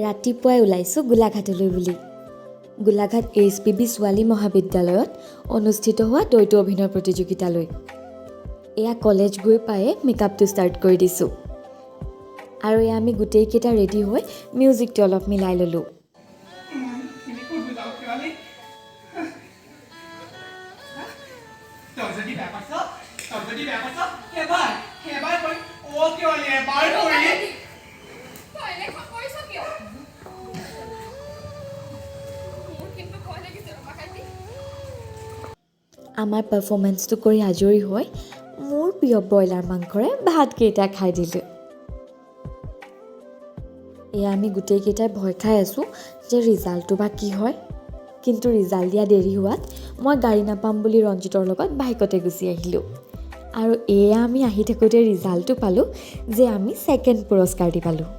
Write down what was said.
ৰাতিপুৱাই ওলাইছোঁ গোলাঘাটলৈ বুলি। গোলাঘাট HPB ছোৱালী মহাবিদ্যালয়ত অনুষ্ঠিত হোৱা দ্বৈত অভিনয় প্ৰতিযোগিতালৈ। এয়া কলেজ গৈ পায়ে মেকআপটো ষ্টাৰ্ট কৰি দিছোঁ। আৰু এয়া আমি গোটেইকেইটা ৰেডি হৈ মিউজিকটো অলপ মিলাই ল'লোঁ। আমাৰ পাৰফৰ্মেঞ্চটো কৰি আজৰি হৈ মোৰ প্ৰিয় ব্ৰইলাৰ মাংসৰে ভাতকেইটা খাই দিলোঁ। এয়া আমি গোটেইকেইটাই ভয় খাই আছোঁ যে ৰিজাল্টটো বা কি হয়। কিন্তু ৰিজাল্ট দিয়া দেৰি হোৱাত মই গাড়ী নাপাম বুলি ৰঞ্জিতৰ লগত বাইকতে গুচি আহিলোঁ। আৰু এয়া আমি আহি থাকোঁতে ৰিজাল্টটো পালোঁ যে আমি ছেকেণ্ড পুৰস্কাৰটি পালোঁ।